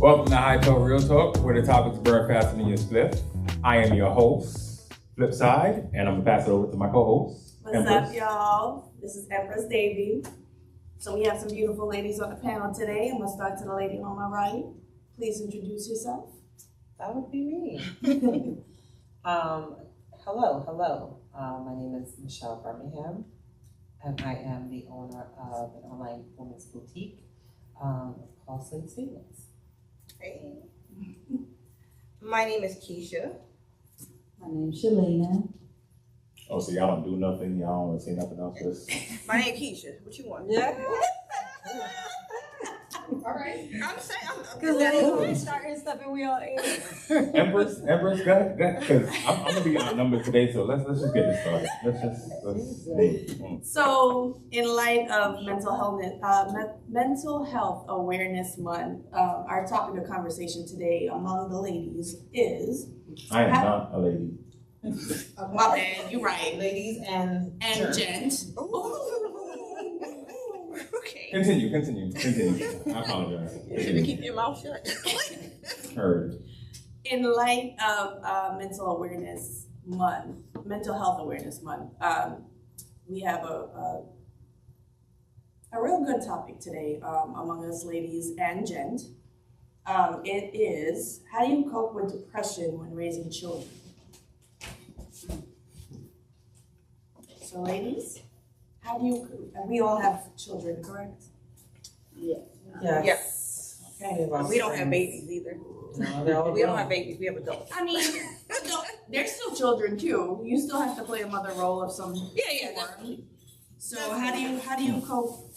Welcome to High Talk Real Talk, where the topics burn faster than your spliff. I am your host, Flipside, and I'm gonna pass it over to my co-host, What's Empress. up, y'all? This is Empress Davy. So we have some beautiful ladies on the panel today. I'm gonna start to the lady on my right. Please introduce yourself. That would be me. Hello. My name is Michelle Birmingham, and I am the owner of an online women's boutique called Slate Statements. Hey. My name is Keisha. My name's Shalina. Oh, so y'all don't do nothing, y'all don't want to say nothing else? Just... My name is Keisha. What you want? Yeah. All right. I'm saying, Because we're starting stuff and we all in. Empress, go ahead, because I'm gonna be on numbers today, so let's just get this started. Let's So, in light of mental health awareness month, our topic of conversation today among the ladies is. I am not a lady. My bad, you're right. Ladies and gent. okay. Continue. I apologize. You should keep your mouth shut. Heard. In light of mental health awareness month, we have a real good topic today among us ladies and gent. It is, how do you cope with depression when raising children? So ladies, how do you, and we all have children, correct? yes. Okay. We don't have babies either. No, they're all We don't grown. have babies. We have adults. I mean, they're still children too. You still have to play a mother role of some Yeah. form. So how do you cope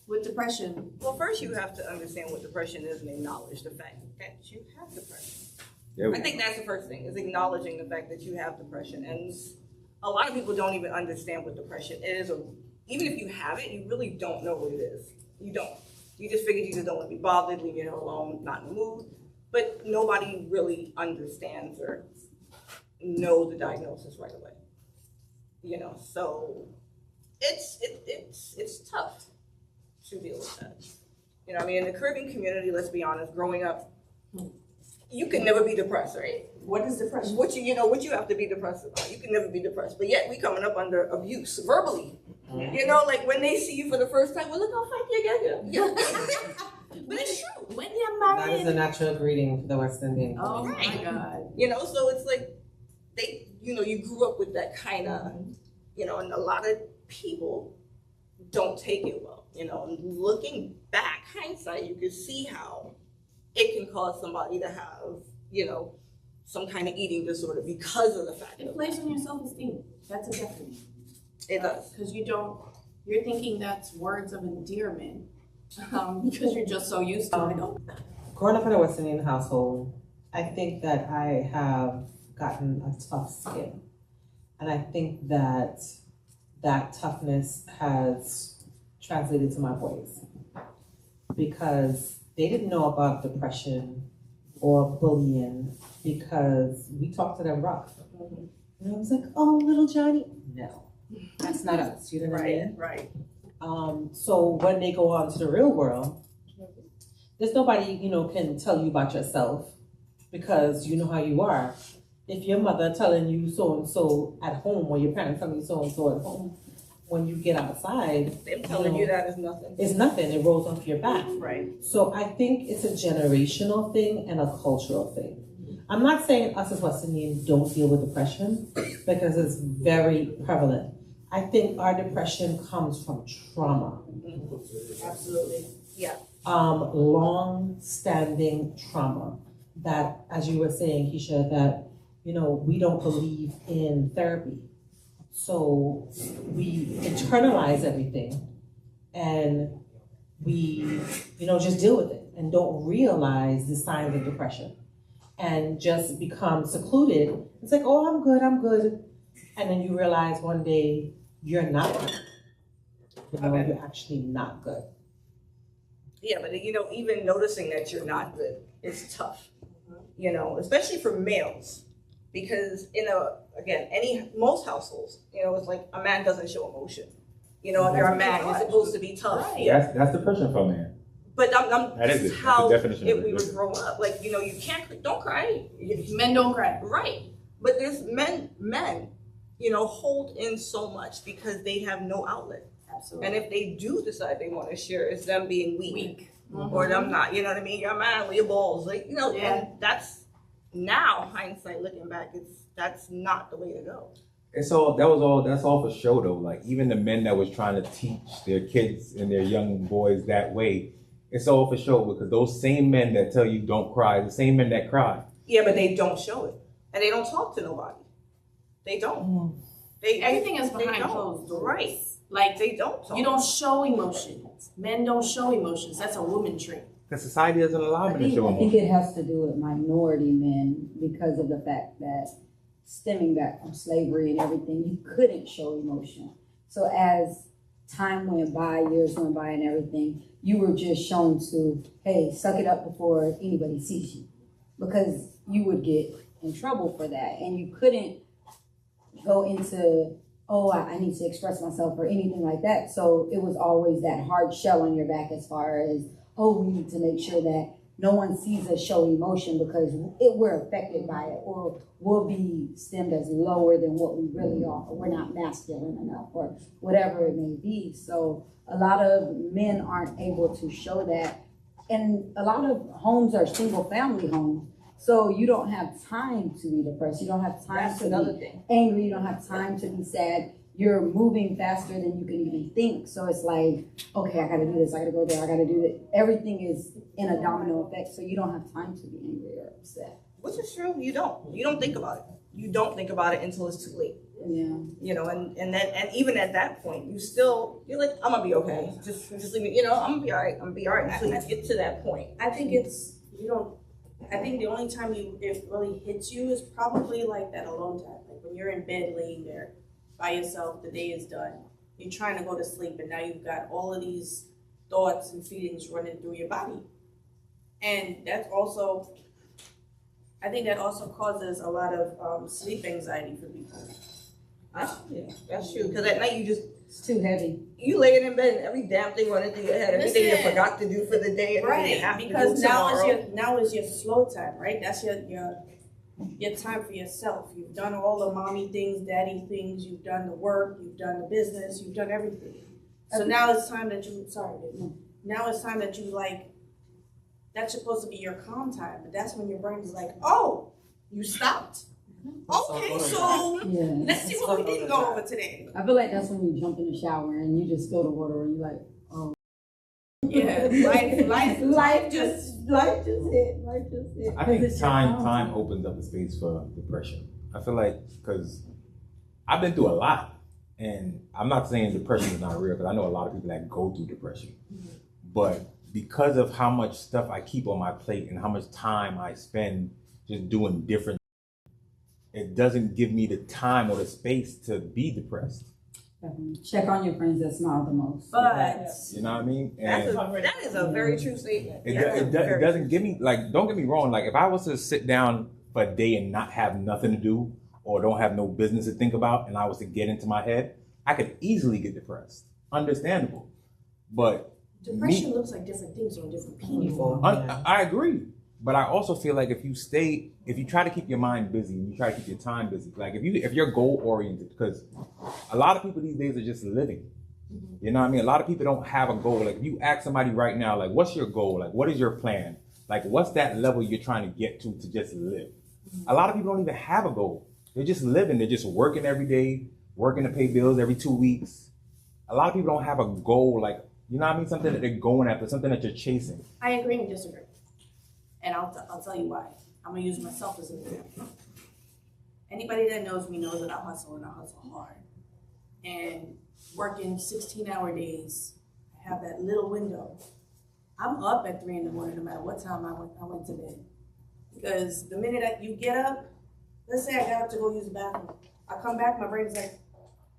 with depression? Well, first you have to understand what depression is and acknowledge the fact that you have depression. There we I think that's the first thing, is acknowledging the fact that you have depression. And a lot of people don't even understand what depression is, or even if you have it, you really don't know what it is. You don't. You just figure you just don't want to be bothered, leave you alone, not in the mood. But nobody really understands or knows the diagnosis right away. You know, so it's tough to deal with that. You know, I mean, in the Caribbean community, let's be honest, growing up, you can never be depressed, right? What is depression? What you have to be depressed about. You can never be depressed, but yet we coming up under abuse verbally. You know, like when they see you for the first time, well, look how fat you get. Yeah. But it's true. When you're That married. is a natural greeting for the West Indian. Oh my Right. God. You know, so it's like you grew up with that kind of, and a lot of people don't take it well. You know, and looking back, hindsight, you can see how it can cause somebody to have, some kind of eating disorder because of the fact It of plays on your self-esteem. That's a definite. it does. Because you're thinking that's words of endearment. Because you're just so used to it. Growing up in a West Indian household, I think that I have gotten a tough skin. And I think that toughness has translated to my boys. Because they didn't know about depression or bullying because we talked to them rough. And I was like, oh, little Johnny. No, that's not us. You know what I mean? Right. So when they go on to the real world, there's nobody, can tell you about yourself because you know how you are. If your mother telling you so-and-so at home or your parents telling you so-and-so at home, when you get outside, Them telling you that is nothing. it's nothing. It rolls off your back. Right. So I think it's a generational thing and a cultural thing. I'm not saying us as West Indians don't deal with depression because it's very prevalent. I think our depression comes from trauma. Absolutely. Yeah. Long-standing trauma that, as you were saying, Keisha, that, we don't believe in therapy. So we internalize everything and we, just deal with it and don't realize the signs of depression and just become secluded. It's like, oh, I'm good. And then you realize one day you're not good. You're actually not good. Yeah, but even noticing that you're not good is tough. Especially for males. Because most households, it's like a man doesn't show emotion. And you're a man, you're supposed to be tough. Right. That's depression for a man. But That this is is it. how That's the definition of we would resilience. grow up. Like, you know, you can't, don't cry. Men don't cry. Right. But there's men, you know, hold in so much because they have no outlet. Absolutely. And if they do decide they want to share, it's them being weak. Mm-hmm. Or them not, you know what I mean? You're a man with your balls. Like, you know, Yeah. and that's now hindsight looking back, that's not the way to go. That's all for show though. Like even the men that was trying to teach their kids and their young boys that way, it's all for show because those same men that tell you don't cry, the same men that cry. Yeah, but they don't show it. And they don't talk to nobody. They don't. Everything is they behind don't. closed doors. Right. Like They don't talk. you don't show emotions. Men don't show emotions. That's a woman trait. Because society doesn't allow men to show I think emotion. it has to do with minority men because of the fact that stemming back from slavery and everything, you couldn't show emotion. So as time went by, years went by and everything, you were just shown to, hey, suck it up before anybody sees you. Because you would get in trouble for that. And you couldn't go into, oh, I need to express myself or anything like that. So it was always that hard shell on your back as far as, oh, we need to make sure that no one sees us show emotion because we're affected by it, or we'll be stemmed as lower than what we really are, or we're not masculine enough, or whatever it may be. So a lot of men aren't able to show that. And a lot of homes are single family homes. So you don't have time to be depressed. You don't have time That's to another be thing. angry. You don't have time to be sad. You're moving faster than you can even think. So it's like, okay, I gotta do this, I gotta go there, I gotta do that. Everything is in a domino effect, so you don't have time to be angry or upset. Which is true. You don't think about it. You don't think about it until it's too late. Yeah. You know, and even at that point, you're like, I'm gonna be okay. Just leave me, you know, I'm gonna be all right. I'm gonna be all right until you get to that point. I think I think the only time it really hits you is probably like that alone time. Like when you're in bed laying there by yourself, the day is done. You're trying to go to sleep and now you've got all of these thoughts and feelings running through your body. And that's also, I think that also causes a lot of sleep anxiety for people. That's true. Because at night It's too heavy. you laying in bed and every damn thing running through your head, everything you Listen. forgot to do for the day, everything you have to Because do tomorrow. now is your slow time, right? That's your time for yourself. You've done all the mommy things, daddy things, you've done the work, you've done the business, you've done everything. So now it's time that now it's time that you like, that's supposed to be your calm time, but that's when your brain is like, oh, you stopped. Okay, so Yeah. let's see what we didn't go over today. I feel like that's when you jump in the shower and you just feel the water and you're like, oh. Yeah, life just Life just hit. I think time opens up the space for depression. I feel like because I've been through a lot, and I'm not saying depression is not real because I know a lot of people that go through depression, but because of how much stuff I keep on my plate and how much time I spend just doing different, it doesn't give me the time or the space to be depressed. Check on your friends that smile the most. But You know what I mean? That is a very true statement. It doesn't give me, like, don't get me wrong, like if I was to sit down for a day and not have nothing to do or don't have no business to think about and I was to get into my head, I could easily get depressed. Understandable. But depression looks like different things on different people. I agree. But I also feel like if you try to keep your mind busy and you try to keep your time busy, like if you're goal oriented, because a lot of people these days are just living. You know what I mean? A lot of people don't have a goal. Like if you ask somebody right now, like, what's your goal? Like, what is your plan? Like, what's that level you're trying to get to just live? A lot of people don't even have a goal. They're just living. They're just working every day, working to pay bills every 2 weeks. A lot of people don't have a goal, like, you know what I mean? Something that they're going after, something that you're chasing. I agree and disagree. And I'll tell you why. I'm gonna use myself as an example. Anybody that knows me knows that I hustle and I hustle hard. And working 16-hour days, I have that little window. I'm up at 3 a.m. no matter what time I went to bed. Because the minute that you get up, let's say I got up to go use the bathroom. I come back, my brain's like,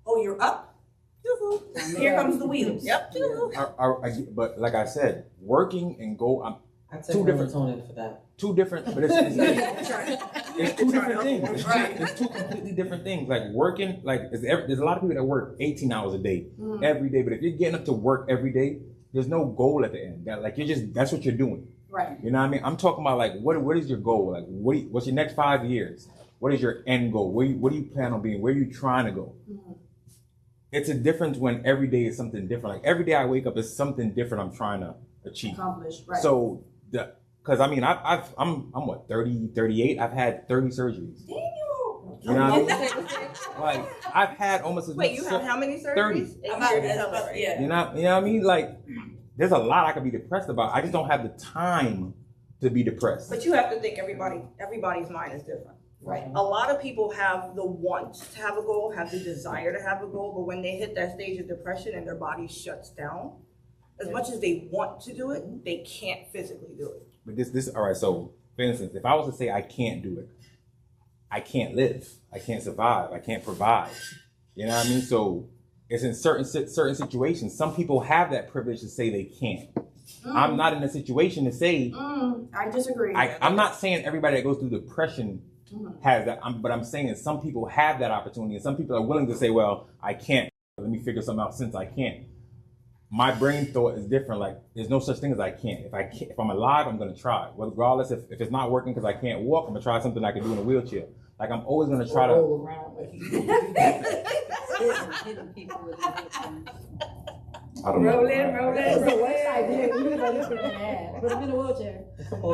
oh, you're up? Yoo-hoo. Here comes the wheels. Yep. But like I said, working and I Two took different- melatonin for that. two different, but it's two different things. Right. It's two completely different things. Like working, like there's a lot of people that work 18 hours a day, every day. But if you're getting up to work every day, there's no goal at the end. That like that's what you're doing. Right. You know what I mean? I'm talking about like what is your goal? Like what's your next 5 years? What is your end goal? What do you plan on being? Where are you trying to go? Mm-hmm. It's a difference when every day is something different. Like every day I wake up is something different I'm trying to achieve. Accomplish, right. So because I mean I'm what 30, 38. I've had 30 surgeries. Daniel. You know what I mean? Like I've had almost as much. Wait, you have how many surgeries? 30. Yeah. You know what I mean? Like there's a lot I could be depressed about. I just don't have the time to be depressed. But you have to think everybody's mind is different. Right. A lot of people have the want to have a goal, have the desire to have a goal, but when they hit that stage of depression and their body shuts down, as much as they want to do it, they can't physically do it. But this all right, so for instance, if I was to say I can't do it, I can't live, I can't survive, I can't provide. You know what I mean? So it's in certain situations. Some people have that privilege to say they can't. I'm not in a situation to say. I disagree. I'm not saying everybody that goes through depression has that. But I'm saying some people have that opportunity, and some people are willing to say, "Well, I can't. Let me figure something out since I can't." My brain thought is different. Like there's no such thing as I can't. If I'm alive, I'm gonna try. Regardless if it's not working because I can't walk, I'm gonna try something I can do in a wheelchair. Like I'm always gonna try to. Roll around like hitting people with I don't know. Roll in. That's the worst idea. You could have looked at that. Put him in a wheelchair.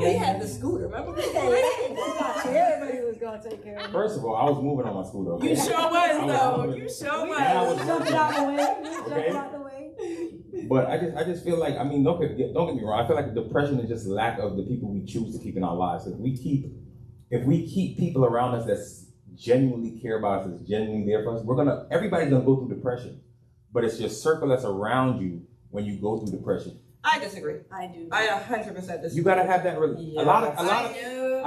He had the scooter, remember? Everybody was gonna take care of him. First of all, I was moving on my scooter. Okay? You sure was though. moving. You sure And I was. was Jumping out the way. Okay. Jumping out the way. But I just feel like, I mean, don't get me wrong. I feel like depression is just lack of the people we choose to keep in our lives. If we keep people around us that genuinely care about us, that's genuinely there for us, everybody's gonna go through depression. But it's your circle that's around you when you go through depression. I disagree. I do. I 100% disagree. You gotta have that. Yeah. A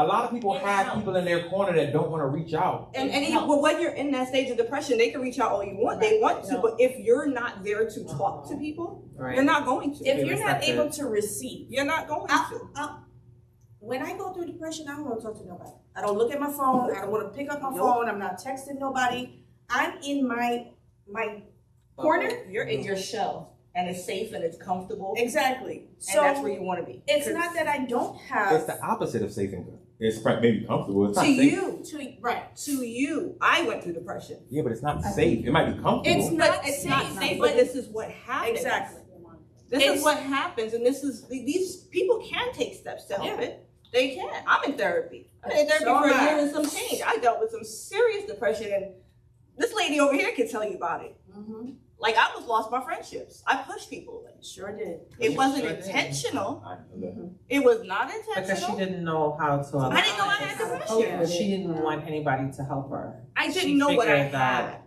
lot of people have people in their corner that don't want to reach out. And well, when you're in that stage of depression, they can reach out all you want. They want to, but if you're not there to talk to people, you're not going to. If you're not able to receive, You're not going to. when I go through depression, I don't want to talk to nobody. I don't look at my phone. I don't want to pick up my phone. I'm not texting nobody. I'm in my corner. You're in your shell, and it's safe and it's comfortable. Exactly. And So that's where you want to be. it's not that I don't have. It's the opposite of safe and good. It's maybe comfortable. It's not To safe. you, Right. to you, I went through depression. Yeah, but it's not safe. It might be comfortable. It's not It's safe. not safe, but this is what happens. Exactly. This It's- is what happens, and these people can take steps to help Yeah. it. They can. I'm in therapy. I've been in therapy So for a am I. year and some change. I dealt with some serious depression, and this lady over here can tell you about it. Mm-hmm. Like I almost lost my friendships. I pushed people away. Sure did. It wasn't intentional. I know that. It was not Because she intentional. didn't know how to allow I didn't know I had depression. She didn't want anybody to help her. I didn't She know what I figured that had.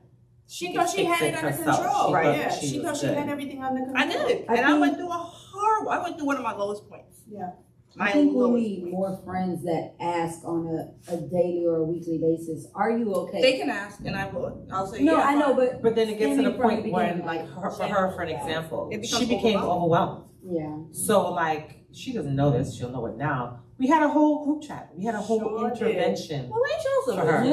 She thought she had it under herself. control. She Right. thought Yeah. she She was thought she good. had everything under control. I did, I and I think- went through I went through one of my lowest points. Yeah. I think we need more friends that ask on a daily or a weekly basis, are you okay? They can ask, and I will. I'll say No, yeah, I know, fine. but Then it gets to the stemming from point the when, beginning, like, for her, for an example, It she becomes became overwhelmed. yeah. So, like, she doesn't know this, she'll know it now. We had a whole group chat. We had a whole Sure did. intervention Well, ain't y'all for her.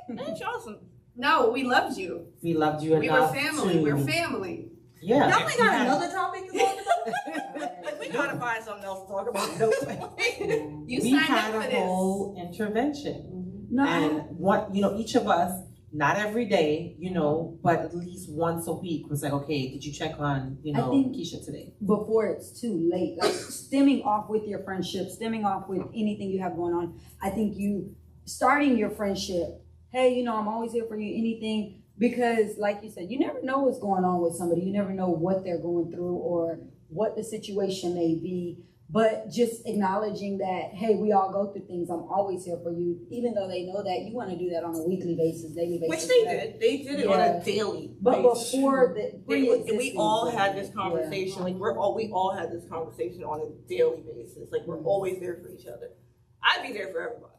some? Ain't y'all some? No, we loved you. We loved you We were enough family. to... We're family. Yeah. Y'all ain't we got had- another topic to talk about? We gotta find something else to talk about. No way. You We signed had up for a this. whole intervention. No, And what, each of us, not every day, but at least once a week was like, okay, did you check on, I think- Keisha today? before it's too late, like stemming off with your friendship, stemming off with anything you have going on, I think you starting your friendship, hey, I'm always here for you, anything, because like you said, you never know what's going on with somebody. You never know what they're going through or what the situation may be. But just acknowledging that, hey, we all go through things. I'm always here for you, even though they know that you want to do that on a weekly basis, daily basis. Which they did. They did it on Yeah. a daily But basis. before the We all had this Yeah. conversation. Like we all had this conversation on a daily basis. Like we're always there for each other. I'd be there for everybody.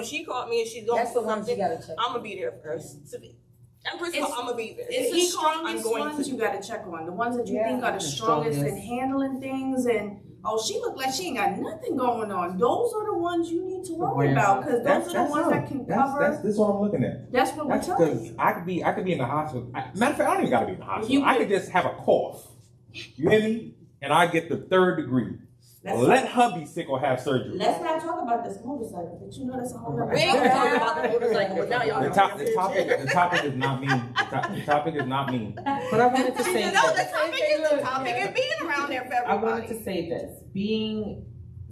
She called me and she's going That's the through ones you something. gotta check. I'm gonna be there for her. And first of all, I'm gonna be there. It's If the he calls, I'm strongest going ones to. you gotta check on. The ones that you Yeah. think are the The strongest in strongest. handling things and she look like she ain't got nothing going on. Those are the ones you need to worry Aware. about because those are the ones all. that can That's cover. this is what I'm looking at. That's what we're That's telling because you. I could be in the hospital. Matter of fact, I don't even gotta be in the hospital. You I could just have a cough. You hear me? And I get the 3rd degree. Let her be sick or have surgery. Let's not talk about this motorcycle, but you know that's a whole other. We ain't gonna talk about the motorcycle, but now y'all. The topic is not me. The topic is not me. But I wanted to say You know, the topic is the topic and being around there for I everybody. wanted to say this, being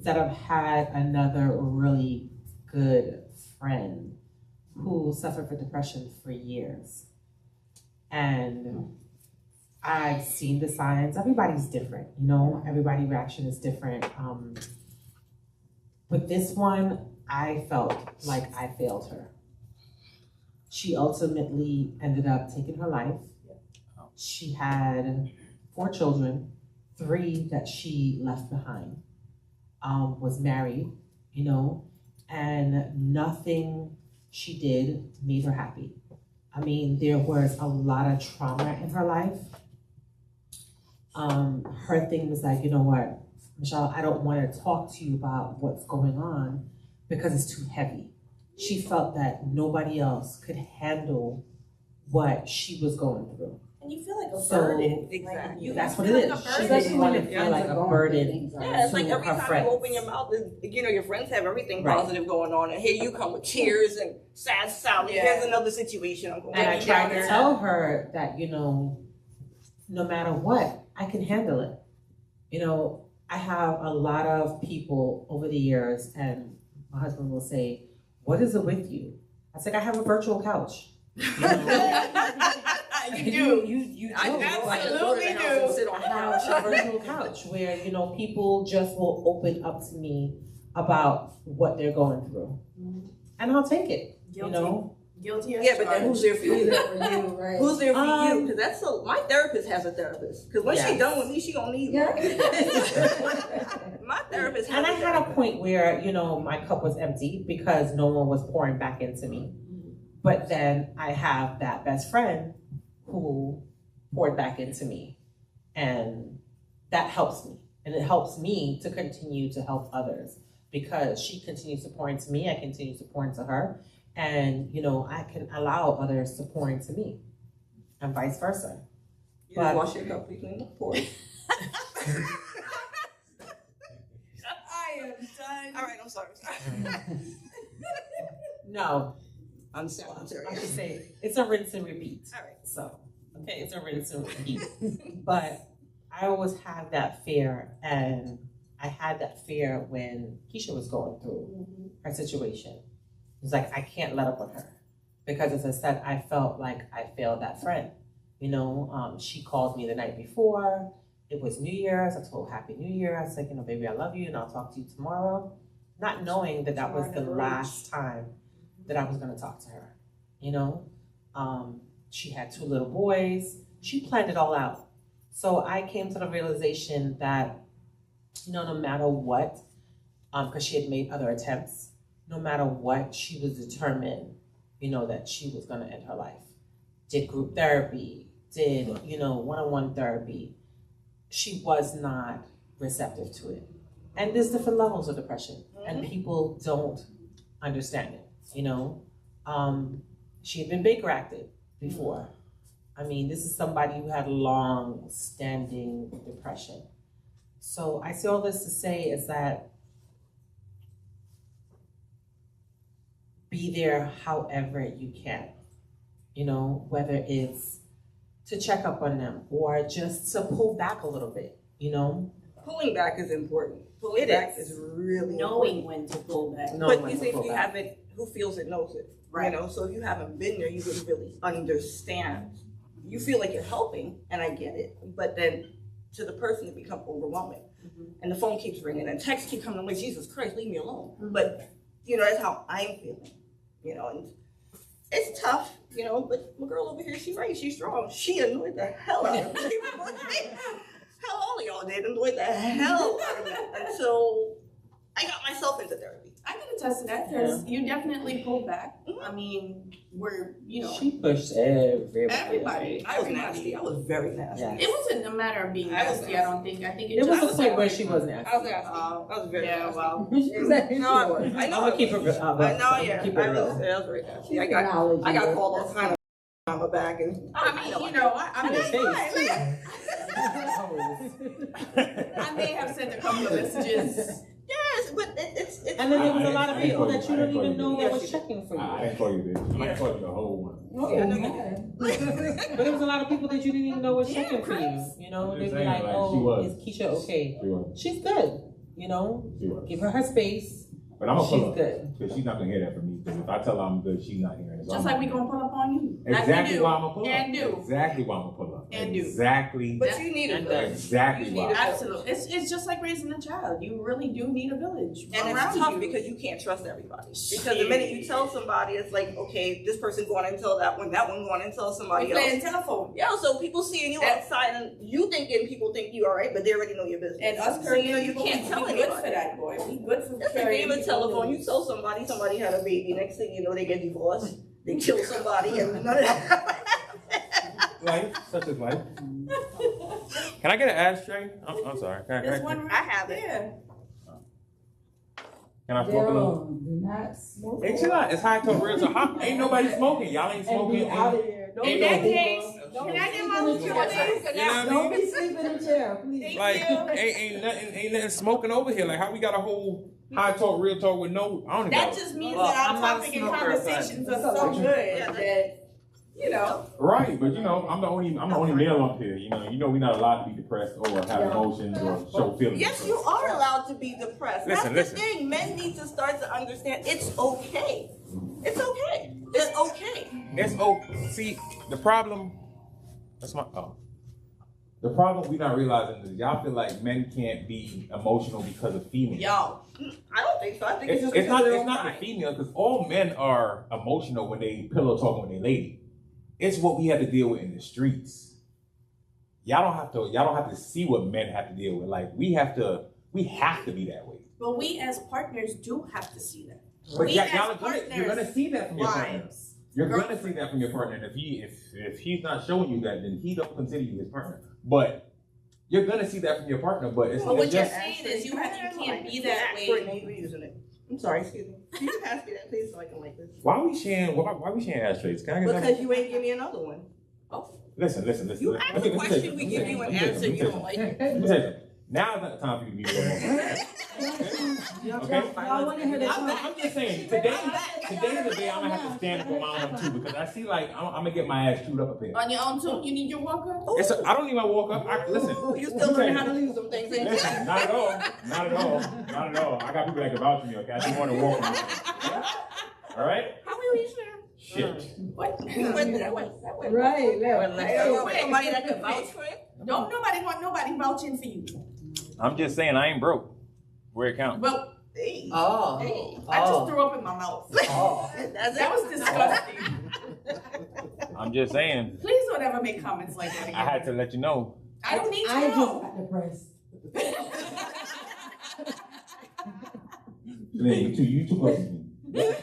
that I've had another really good friend who suffered from depression for years. And I've seen the signs. Everybody's different, you know, everybody's reaction is different. With this one, I felt like I failed her. She ultimately ended up taking her life. She had 4 children, 3 that she left behind, was married, you know, and nothing she did made her happy. I mean, there was a lot of trauma in her life. Her thing was like, you know what, Michelle, I don't want to talk to you about what's going on because it's too heavy. She felt that nobody else could handle what she was going through. And you feel like a So, burden. exactly. Like, you That's feel what it like is. a She burden. doesn't want to feel like a burden. Yeah, it's like to every her time friends. you open your mouth, you know, your friends have everything Right. positive going on, and here you come with tears and sad Sally. Yeah. Here's another situation I'm going And I through. tried to tell her that, you know, no matter what, I can handle it. You know, I have a lot of people over the years, and my husband will say, "What is it with you?" I said, "I have a virtual couch." You know? You do. You do. I absolutely I do. have a virtual couch where, you know, people just will open up to me about what they're going through. And I'll take it, you know? Guilty as Yeah, but then who's there for you? Right. Who's there for you? Um, Because that's so. My therapist has a therapist. Because when Yes. she's done with me, she gonna need Yeah. one. My therapist has And I a had a point where, you know, my cup was empty because no one was pouring back into me. But then I have that best friend who poured back into me. And that helps me. And it helps me to continue to help others because she continues to pour into me. I continue to pour into her. And, you know, I can allow others to pour into me and vice versa. You just wash your cup, you clean the pour. I am done. All right, I'm sorry. No, I'm sorry. I should say it's a rinse and repeat. All right. So, okay, it's a rinse and repeat. But I always have that fear, and I had that fear when Keisha was going through her situation. It's like, I can't let up on her because, as I said, I felt like I failed that friend. You know, she called me the night before. It was New Year's. I told Happy New Year. I said, you know, baby, I love you and I'll talk to you tomorrow. Not knowing that that was the last time that I was going to talk to her. You know, she had 2 little boys. She planned it all out. So I came to the realization that, you know, no matter what, because she had made other attempts, no matter what, she was determined, you know, that she was going to end her life. Did group therapy, did, you know, one-on-one therapy. She was not receptive to it. And there's different levels of depression, and people don't understand it, you know. She had been Baker acted before. I mean, this is somebody who had long-standing depression. So I say all this to say is that be there however you can, you know, whether it's to check up on them or just to pull back a little bit, you know. Pulling back is important. Pulling back is really Knowing when to pull back. But you see, if you haven't, who feels it knows it, Right. You know. So if you haven't been there, you wouldn't really understand. You feel like you're helping, and I get it, but then to the person it becomes overwhelming, and the phone keeps ringing, and texts keep coming. I'm like, Jesus Christ, leave me alone. But you know, that's how I'm feeling, you know, and it's tough, you know. But my girl over here, she's strong. She annoyed the hell out of me. Hell, all of y'all did annoy the hell out of me until I got myself into therapy. I can attest to that because you definitely pulled back. I mean, we're, you know, She pushed everybody. everybody. I was nasty. I was very nasty. Yeah. It wasn't a matter of being I was nasty, I don't think. I think It was just a point where she was nasty. I was nasty. I was very yeah, nasty. well. No, I was. I know. I'm gonna keep it real. I know, yeah. Keep it I real. was very nasty. I got called all kind of on my back, and I mean, you know, I'm In just the face. fine. Oh I may have sent a couple of messages. Yes, but it's And then there was a lot of I didn't people call that you I don't didn't even call know you. that was checking for I you. didn't call you bitch. I might call you the whole one. Yeah, I know you But there was a lot of people that you didn't even know was checking for you. You know, I'm they'd just be saying, like, like, she oh, was. is Keisha okay? She was. She's good. You know, She was. give her space. But I'm gonna She's pull up. good. Because she's not gonna hear that from me. Because if I tell her I'm good, she's not hearing it. So Just I'm like we gonna pull up on you. Exactly like we do. why I'm gonna pull up. And do. Exactly why I'm gonna pull up. And do. Exactly. But you need a And village. Exactly You why. need a village. Absolutely. It's just like raising a child. You really do need a village. And around it's tough you. because you can't trust everybody. Because the minute you tell somebody, it's like, okay, this person going and tell that one going and tell we somebody playing else. telephone. Yeah, so people seeing you And- outside and you thinking people think you all right, but they already know your business. And us so you know you people, can't tell we good for anybody. that, boy. We good for It's a carrying game of people telephone. who- You tell somebody had a baby. Next thing you know, they get divorced. They kill somebody, and none of that. Life, such as life. Can I get an ashtray? I'm sorry. There's one I have it. there. Can I smoke a little? Daryl, do not smoke. Hey, chill out. It's high talk real. So ain't nobody smoking. Y'all ain't And smoking. be out of here. Ain't In no that hookah. case, can I get my little You know what Don't I mean? be sleeping in chair, please. Like, ain't nothing smoking over here. Like, how we got a whole high talk, real talk with no? I don't even that know. just means Well, that our I'm not a topic and smoker, conversations but- are so good Yeah, that, you know. Right, but you know, I'm the only male up here. You know, we're not allowed to be depressed or have emotions or show feelings. Yes, you are allowed to be depressed. Listen, That's listen. the thing. Men need to start to understand it's okay. It's okay. It's okay. It's see the problem. That's my The problem we not realizing is y'all feel like men can't be emotional because of females. Yo, I don't think so. I think it's just It's because not they're it's not pride. the female because all men are emotional when they pillow talking with their lady. It's what we have to deal with in the streets. Y'all don't have to see what men have to deal with. Like we have to be that way. but we as partners do have to see that. But We y'all as you're partners, gonna see that from your partner. wives, You're gonna girlfriends. see that from your partner. And if he's not showing you that, then he don't consider you his partner. But you're gonna see that from your partner. But it's, But what it's you're just saying is you can't be that Ask for it, way. you're using it. I'm sorry, excuse me. Can you pass me that, please, so I can like this? why we sharing ashtrays? Can I get another? Because you ain't give me another one. Listen. You ask a question, we give you an answer, you don't like it. Let me tell you. Now is not the time for you to be real. Okay? Y'all wanna hear this? I'm just saying, today is the day I'm gonna have to stand up on my own too because I see like I'm gonna get my ass chewed up here. On your own too, you need your walker? I don't even walk up. Listen. You still learning how to lose them things, ain't you? Listen, not at all. I got people that can vouch for me. Okay, I just want to walk. All right. How we reach there? Shit. What? Right, Hey, somebody that can vouch for it? Don't want nobody vouching for you. I'm just saying I ain't broke. Where it counts. Well, Hey. Oh. Hey. I just threw up in my mouth. Oh. That's That was disgusting. I'm just saying. Please don't ever make comments like that again. I had to let you know. I don't need to I just know. got depressed. You too close to me. Listen.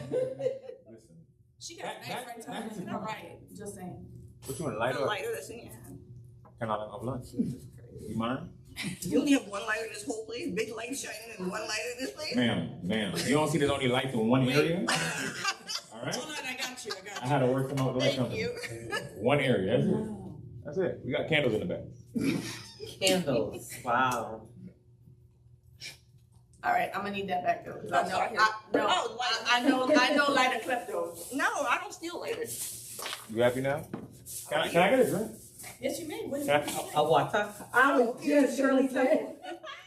She got a knife right time to the right. Just saying. What you want to light the up? lighter that's in your hand. Can I light up lunch? You mind? You only have one lighter in this whole place, big light shining and one lighter in this place? Ma'am. You don't see there's only lights in one area? All right. Hold on, I got you. I had to work some out the light Thank company. you. One area. That's it. We got candles in the back. Candles. Wow. All right, I'm gonna need that back though. 'Cause I'm sorry. I know lighter kleptos. No, I don't steal lighters. You happy now? Can I get a drink? Yes, you may. With Can A water. I was just Shirley saying.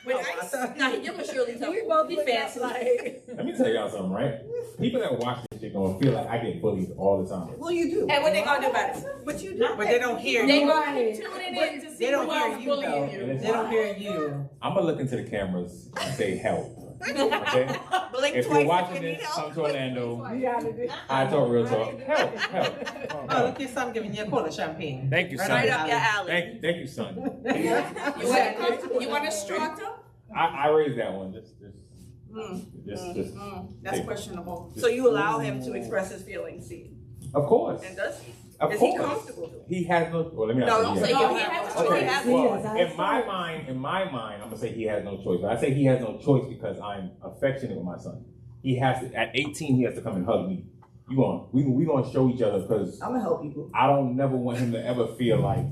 ice. Now, give a Shirley Temple. We both be fancy. Let me tell y'all something, right? People that watch this shit gonna feel like I get bullied all the time. Well, you do. And what they gonna do about it? But you do. But they don't hear They you. gonna keep tuning in to see They don't who hear else you though. bullying you. They don't hear you. I'm gonna look into the cameras and say help. Okay? Blink If twice you're watching if you need this, help. come to Orlando. Reality. I talk real talk. Help. Oh, look at son giving you a call of champagne. Thank you, son. Right up your alley. Thank you, son. You want a straw too? I raised that one. Just That's take- questionable. So you allow him to express his feelings, see? Of course. And does he? Of Is course. he comfortable doing it? He has no. Well, let me not No, say don't he say has- you No, he have has no no choice. Okay, Yes, well, I in my mind, I'm gonna say he has no choice. But I say he has no choice because I'm affectionate with my son. He has to. At 18, he has to come and hug me. We gonna show each other because I'm gonna help you. I don't never want him to ever feel like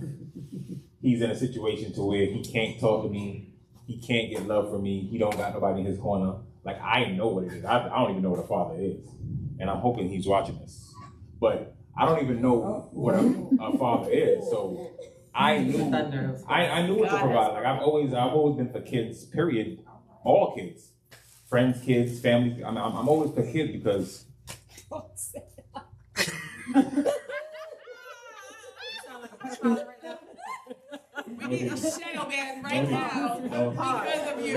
he's in a situation to where he can't talk to me, he can't get love from me, he don't got nobody in his corner. Like, I know what it is. I don't even know what a father is. And I'm hoping he's watching this. But I don't even know what a father is. So I knew what to provide. Like, I've always been for kids, period. All kids. Friends, kids, family. I'm always for kids because We need a shadow ban right now because of you.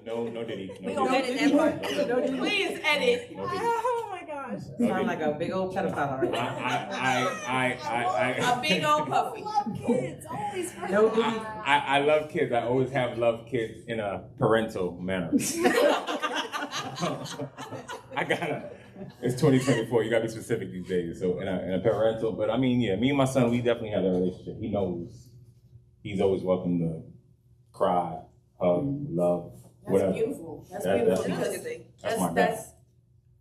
No Diddy. We gonna edit that part. Please edit. No Diddy. Oh my gosh. Sound like a big old pedophile already. A big old puppy. Kids, always for No Diddy. I love kids. I always have loved kids in a parental manner. It's 2024. You gotta be specific these days. So in a parental, but I mean, yeah, me and my son, we definitely have a relationship. He knows he's always welcome to cry, hug, love, whatever. That's beautiful. That's That- beautiful that's- because That's my dad. that's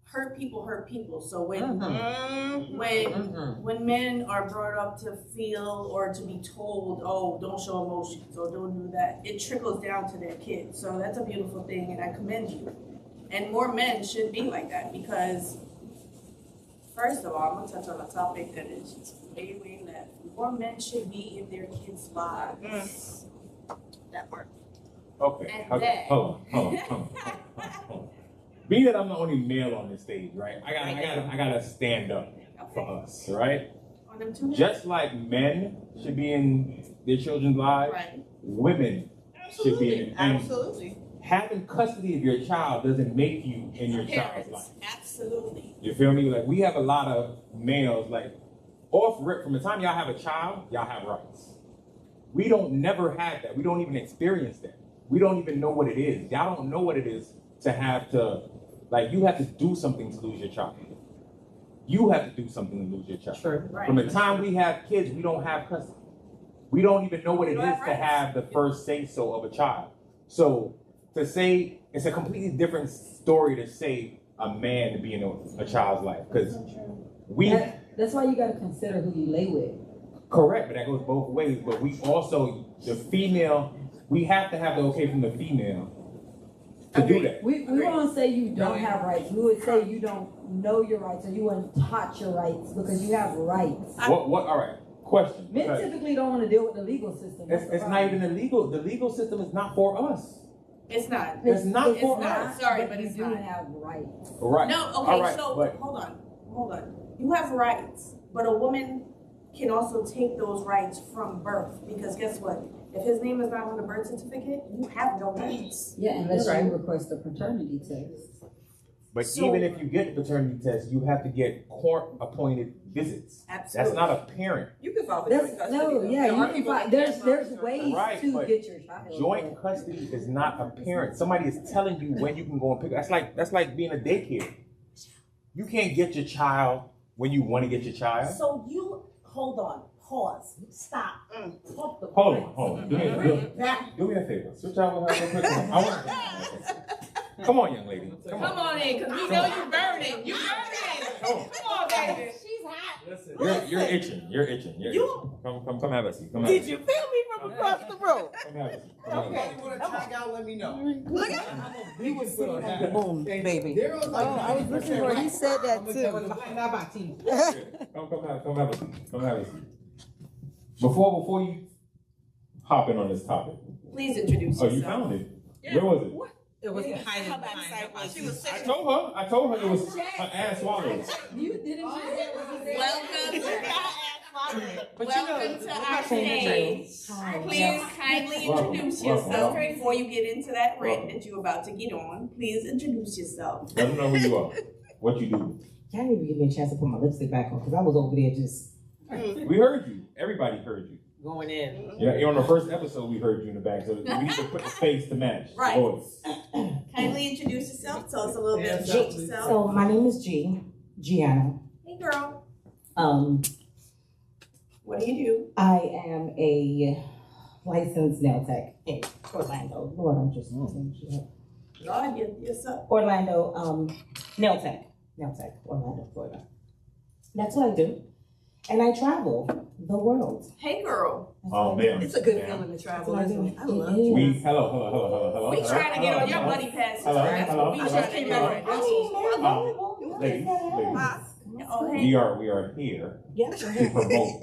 hurt people. So when Mm-hmm. when men are brought up to feel or to be told, oh, don't show emotions or don't do that, it trickles down to their kids. So that's a beautiful thing, and I commend you. And more men should be like that because, first of all, I'm gonna touch on a topic that is just way left. More men should be in their kids' lives. That part. Okay, And then- hold on. Being that I'm the only male on this stage, right? I gotta stand up for us, right? On them two Just like men should be in their children's lives, right. women should be in it. And Absolutely. having custody of your child doesn't make you in your child's life. Parents, absolutely. You feel me? Like, we have a lot of males, like, off rip, from the time y'all have a child, y'all have rights. We don't never have that. We don't even experience that. We don't even know what it is. Y'all don't know what it is to have to, like, you have to do something to lose your child. You have to do something to lose your child. True. Right. From the time we have kids, we don't have custody. We don't even know what it We is don't have to rights. have the first say-so of a child. So to say, it's a completely different story to say a man to be in a child's life. Because That's why you gotta consider who you lay with. correct, but that goes both ways. But we also, the female, we have to have the okay from the female to do that. We won't say you don't have rights. We would say you don't know your rights or you weren't taught your rights because you have rights. What, all right, question. Men because typically don't want to deal with the legal system. That's the It's not problem. even illegal. The legal system is not for us. It's not. It's not for not. us. Sorry, but you it's do not. have rights. Right. No, okay, All right, so but hold on. You have rights, but a woman can also take those rights from birth because guess what? If his name is not on the birth certificate, you have no rights. Yeah, unless You're right. you request a paternity test. But So- even if you get the paternity test, you have to get court-appointed visits. Absolutely. That's not a parent. You can file for That's, joint custody. no, though. yeah, There you are can people find, that there's can't file for joint ways Right, to but get your child. Joint custody is not a parent. Somebody is telling you when you can go and pick. That's like being a daycare. You can't get your child when you want to get your child. So you, hold on, pause, stop. Talk the Hold points. on. Do me a favor. Switch out with her real quick. I want. Come on, young lady. Come Come on. on in, because we know you're burning. You're burning. Come on. Come on, baby. She's hot. Listen, You're itching. You're itching. Come have a seat. Come have a Did seat. you feel me from across the room? Come have a seat. Come have a seat. if you want to check out, let me know. Look at We was put on that. Boom, baby. There was like I was listening for you said that too. Come have a seat. Come have a seat. Before you hop in on this topic. Please introduce Oh, yourself. you found it. Where was it? It was Her hiding back behind side her. was- she was I sitting. told her it was her ass swallowed. You didn't Welcome But Welcome to our Change stage. Please kindly introduce yourself before you get into that rant that you're about to get on. Please introduce yourself. Let them know who you are. What you do. Y'all didn't even give me a chance to put my lipstick back on because I was over there just. We heard you. Everybody heard you. Going in. You're on the first episode. We heard you in the back, so we need to put the face to match. Right. The voice. Kindly introduce yourself. Tell us a little bit about yourself. So my name is Gianna. Hey, girl. What do you do? I am a licensed nail tech in Orlando. Lord, I'm just saying shit up. God, yourself. Orlando, nail tech, Orlando, Florida. That's what I do. and I travel the world. Hey, girl. Oh, man. It's a good Ma'am. feeling to travel, isn't it? I It love is. We, hello. We trying to get on your buddy passes. Hello, That's hello, what we hello. trying to do Hello. right I now. mean, they're available. You Ladies, just gotta ladies. ask. Oh, hey. We are here Yep. to promote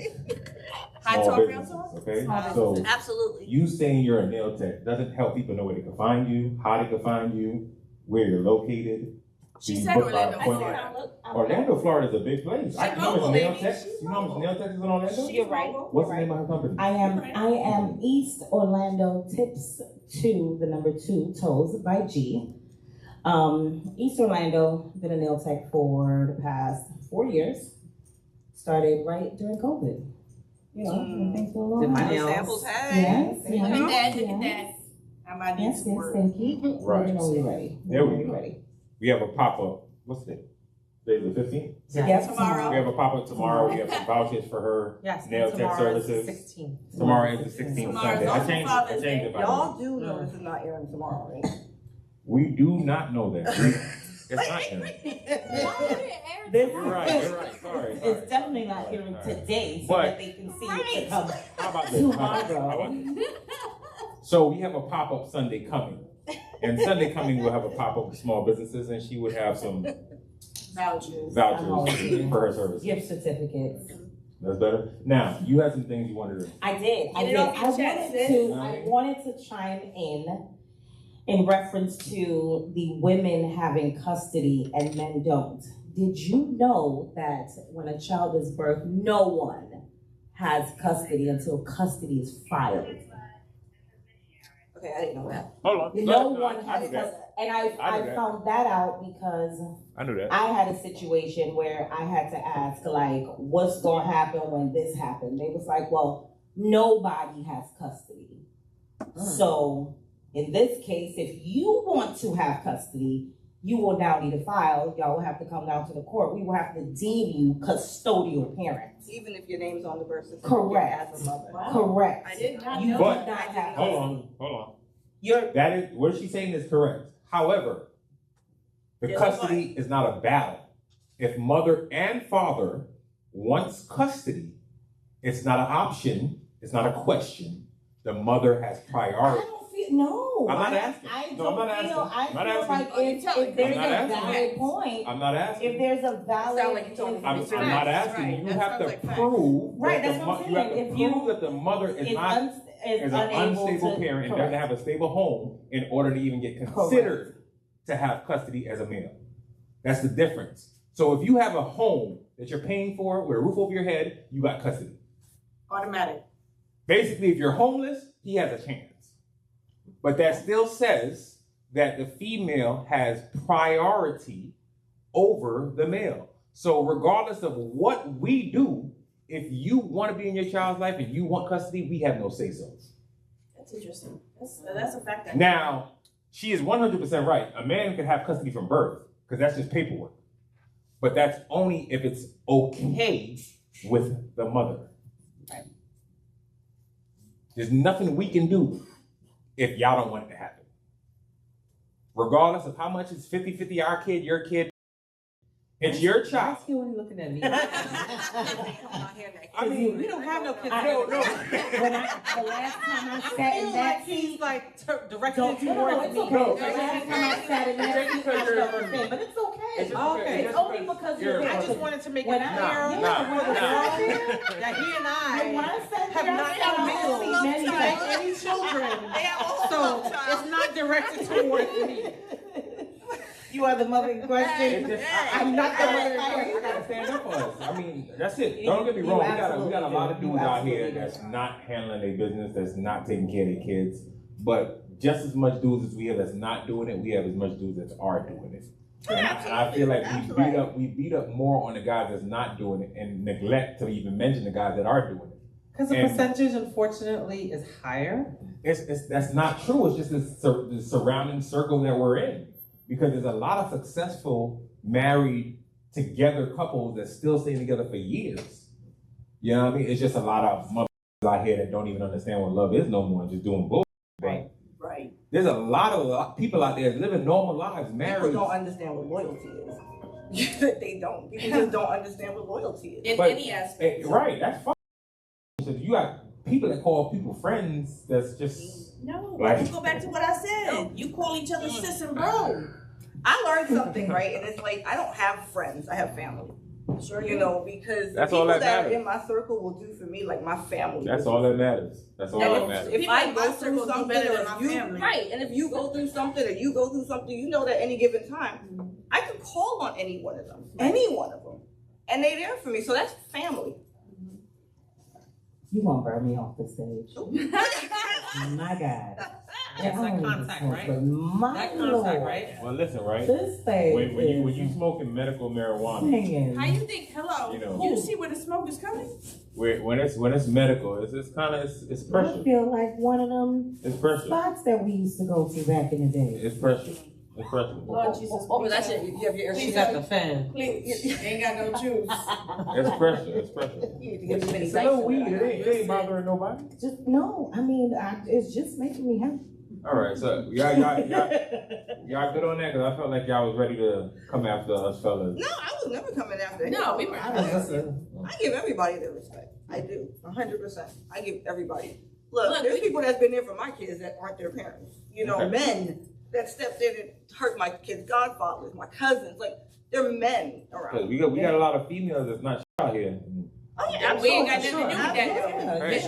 High small talk, real businesses, talk? okay? Small So Absolutely. you saying you're a nail tech doesn't help people know where they can find you, how they can find you, where you're located. She You said book by Orlando, appointment. Florida. Orlando, Florida is a big place. She I know mobile, nail baby. techs. She's You know how much mobile. nail techs is in Orlando? You're right. What's the You're name of her company? I am East Orlando Tips 2, the number 2, Toes by G. East Orlando, been a nail tech for the past 4 years. Started right during COVID. You know, when things were a little Did my hard. nails. Samples, hey. Yes, Look at that, look at that. I might need Yes, some yes, work. thank you. Right. Let me know when you're ready. There we When you're go. ready. We have a pop-up. What's the date? Today's the 15th? Yes, Tomorrow. We have a pop-up tomorrow. We have some vouchers for her Yes, nail tech tomorrow is services. 16. Tomorrow is the 16th Tomorrow's Sunday. I also changed Father's it, by the Y'all way. do know this is not airing tomorrow, right? We do not know that. It's not him. This You're right. Sorry. It's definitely not here today, so But- that they can see it to come. How about this? How about this? So we have a pop-up Sunday coming. And Sunday coming, we'll have a pop-up with small businesses, and she would have some Vouchers. vouchers for her services. Gift certificates. That's better. Now, you had some things you wanted to. I did. Get it off your chest, sis. I wanted to chime in reference to the women having custody and men don't. Did you know that when a child is birthed, no one has custody until custody is filed? Okay, I didn't know that. Hold on. No one I has knew that. custody. And I I knew that. found that out because I knew that. I had a situation where I had to ask, like, what's going to happen when this happened? They was like, well, nobody has custody. So in this case, if you want to have custody, you will now need to file. Y'all will have to come down to the court. We will have to deem you custodial parents. Even if your name's on the birth certificate Correct. as a mother. Wow. Correct. I did not You know do But- not have Hold custody. on. You're That is what she's saying is correct. However, the Yes, custody is not a battle. If mother and father wants custody, it's not an option. It's not a question. The mother has I priority. don't feel no. I'm not asking. I No, I'm not don't asking. feel. I I'm not feel asking. like Oh, you if telling there's me. I'm not a asking. valid point, I'm not asking. if there's a valid, Sound like you told me. I'm not asking. Right. You That have sounds to like facts. prove Right, that that's the what I'm you have to saying. If you- prove that the mother is not is is an unable unstable to, parent and correct. doesn't have a stable home in order to even get considered to have custody as a male. That's the difference. So if you have a home that you're paying for with a roof over your head, you got custody. Automatic. Basically, if you're homeless, he has a chance. But that still says that the female has priority over the male. So regardless of what we do, if you want to be in your child's life and you want custody, we have no say-so. That's interesting. That's a fact. Now, she is 100% right. A man can have custody from birth because that's just paperwork. But that's only if it's okay with the mother. There's nothing we can do if y'all don't want it to happen. Regardless of how much it's 50-50, our kid, your kid, it's your child. Why you only looking at me? I mean, we don't have no kids. No. When the last time I sat in that seat, he's like directed don't no, towards it's me. okay. The last time I sat in that seat, I never said, but it's okay. It's just Okay. It's only because you're I there. just wanted to make it When clear I- that he and When I I sat have there, not I sat had on many many times. any children. They have all So child. it's not directed towards me. You are the mother in question. It's just, I'm not the mother in I question. gotta stand up for us. I mean, that's it. Don't get me wrong. We got a lot of You dudes out here absolutely do. that's not handling their business, that's not taking care of their kids. But just as much dudes as we have that's not doing it, we have as much dudes that are doing it. And I feel like we beat up more on the guys that's not doing it and neglect to even mention the guys that are doing it. Because the And- percentage, unfortunately, is higher. It's that's not true. It's just the surrounding circle that we're in. Because there's a lot of successful married together couples that still stay together for years. You know what I mean? It's just a lot of mothers out here that don't even understand what love is no more and just doing bullshit. Right. There's a lot of people out there living normal lives, married. People don't understand what loyalty is. They don't. People just don't understand what loyalty is. In But- any aspect. Right, that's fine. So you got people that call people friends. That's just No, Right. let's go back to what I said. You call each other sis and bro. I learned something, right? And it's like I don't have friends. I have family. Sure, You know, because That's the all people that that are matters. in my circle will do for me like my family. that's will all do that for me. matters. That's all And that if- matters. If People I in my go circle through do something, better or than if my you, family. right, and if you go through something, or you go through something, you know that at any given time, I can call on any one of them, and they're there for me. So that's family. You won't burn me off the stage. My God. That's I that don't contact, even right? smoke, but my That contact, Lord. right? Well, listen, right? This thing When you is smoking medical marijuana, singing. How you think? Hello. You know. You see where the smoke is coming? when it's medical, it's kind of it's I pressure. feel like one of them It's pressure. spots that we used to go to back in the day. It's pressure. It's pressure. Lord Jesus. Oh, that's it. You have your She got the fan. Please. Ain't got no juice. It's pressure. It's pressure. You need to get as many It's a little dice weed. in It ain't bothering nobody. Just no, I mean, it's just making me happy. All right, so y'all good on that? Because I felt like y'all was ready to come after us fellas. No, I was never coming after No, we anyone. were. I give everybody their respect. I do, 100%. I give everybody. Look, Look, there's we- people that's been there for my kids that aren't their parents. You know, Okay. men that stepped in and hurt my kids' godfathers, my cousins. Like, they're men Because around. we got a lot of females that's not out here. Oh, yeah, We ain't got absolutely. nothing to do with that. Absolutely. Right.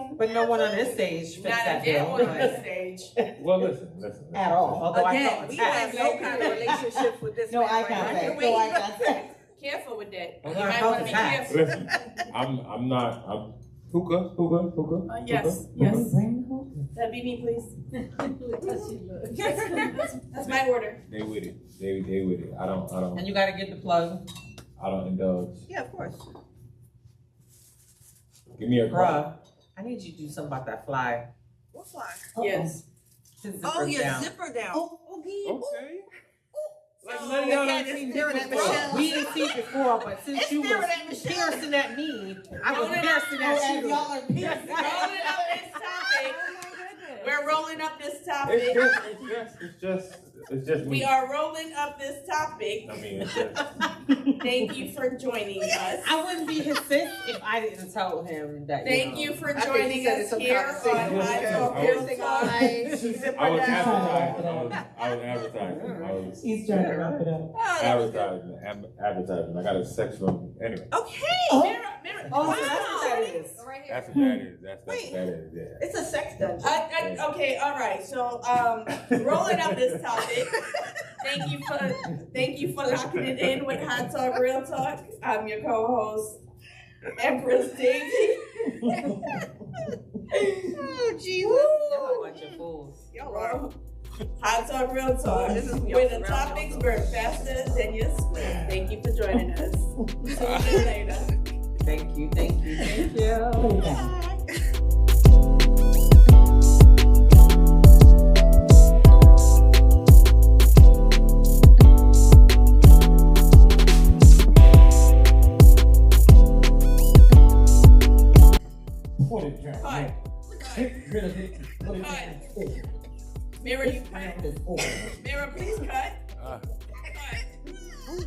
Sure. But no one on this stage fits Not a that damn bill. one on this stage. Well, listen. At all. Although I Again, felt we have attacked. no kind of relationship with this No man eye right now. contact. Wait, No eye contact. Careful with that. You Well, might I want to be felt careful. Listen, I'm not. Hookah. Yes, Can we yes. bring home? That'd be me, please. That's my order. They with it. They with it. I don't And you gotta get the plug. indulge. Yeah, of course. Give me a call. Bruh, I need you to do something about that fly. What fly? Yes. His Oh, zipper's your down. zipper down. Okay. Like So, none of y'all again, done seen it's staring this at before. Michelle. We didn't see it before, but since It's you was staring at Michelle. piercing at me, I was Rolling piercing up- at you. Y'all are piercing. Rolling up this topic. We're rolling up this It's topic. just me. We are rolling up this topic. I mean, it's just, Thank you for joining us. I wouldn't be his sis if I didn't tell him that. Thank you for I think joining he said us it's some here kind of on signal. High Yeah. Talk I Real was- Talk. I was advertising. I was advertising. He's trying to wrap it up. Advertising. I got a sex room. Anyway, Okay. Mirror. Oh, so that's what that is. Right here. that's what that is. That's what that is. Yeah. It's a sex dungeon. Okay, all right. So, rolling up this topic. Thank you for locking it in with Hot Talk Real Talk. I'm your co-host, Empress Daisy. Oh, Jesus. Y'all a bunch of fools. Y'all are. Hot Talk Real Talk. This is Where the topics burn faster than your split. Thank you for joining us. See you later. Thank you. Put it down. Put it down. Cut. Mirror, you cut. Mirror, please cut. Cut.